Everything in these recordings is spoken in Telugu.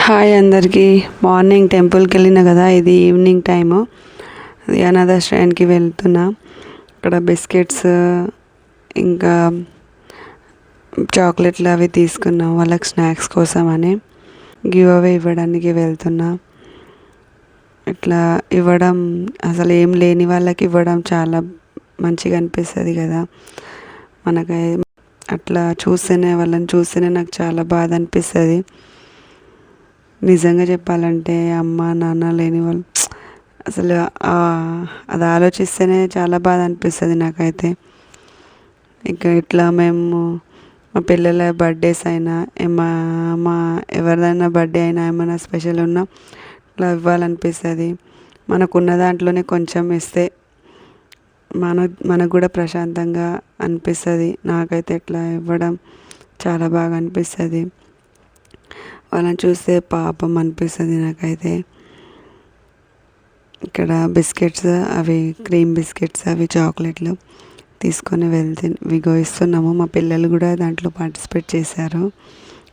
హాయ్ అందరికీ. మార్నింగ్ టెంపుల్కి వెళ్ళిన కదా, ఇది ఈవినింగ్ టైము. అది అనాథాశ్రయానికి వెళ్తున్నా. ఇక్కడ బిస్కెట్స్ ఇంకా చాక్లెట్లు అవి తీసుకున్నాం వాళ్ళకి స్నాక్స్ కోసం అని. గివ్ అవే ఇవ్వడానికి వెళ్తున్నా. ఇట్లా ఇవ్వడం, అసలు ఏం లేని వాళ్ళకి ఇవ్వడం చాలా మంచిగా అనిపిస్తుంది కదా మనకి. అట్లా చూస్తేనే, వాళ్ళని చూస్తేనే నాకు చాలా బాధ అనిపిస్తుంది. నిజంగా చెప్పాలంటే అమ్మ నాన్న లేని వాళ్ళు అసలు అది ఆలోచిస్తేనే చాలా బాధ అనిపిస్తుంది నాకైతే. ఇంకా ఇట్లా మేము మా పిల్లల బర్త్డేస్ అయినా మా మా ఎవరిదైనా బర్త్డే అయినా ఏమైనా స్పెషల్ ఉన్నా ఇట్లా ఇవ్వాలనిపిస్తుంది. మనకున్న దాంట్లోనే కొంచెం ఇస్తే మనకు కూడా ప్రశాంతంగా అనిపిస్తుంది. నాకైతే ఇట్లా ఇవ్వడం చాలా బాగా అనిపిస్తుంది. వాళ్ళని చూస్తే పాపం అనిపిస్తుంది నాకైతే. ఇక్కడ బిస్కెట్స్, అవి క్రీమ్ బిస్కెట్స్, అవి చాక్లెట్లు తీసుకొని విగో ఇస్తున్నాము. మా పిల్లలు కూడా దాంట్లో పార్టిసిపేట్ చేశారు.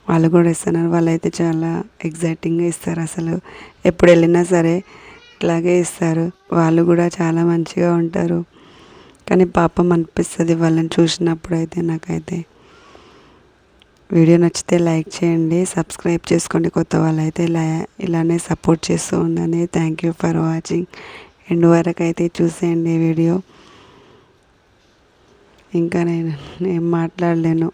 వాళ్ళు కూడా ఇస్తున్నారు. వాళ్ళైతే చాలా ఎగ్జైటింగ్గా ఇస్తారు. అసలు ఎప్పుడు వెళ్ళినా సరే ఇట్లాగే ఇస్తారు. వాళ్ళు కూడా చాలా మంచిగా ఉంటారు. కానీ పాపం అనిపిస్తుంది వాళ్ళని చూసినప్పుడు అయితే నాకైతే. వీడియో నచ్చితే లైక్ చేయండి, సబ్స్క్రైబ్ చేసుకోండి. కొత్త వాళ్ళైతే ఇలానే సపోర్ట్ చేస్తూ ఉండండి. Thank you for watching. End వరకు అయితే చూసేయండి వీడియో. ఇంకా నేను ఏం మాట్లాడలేను.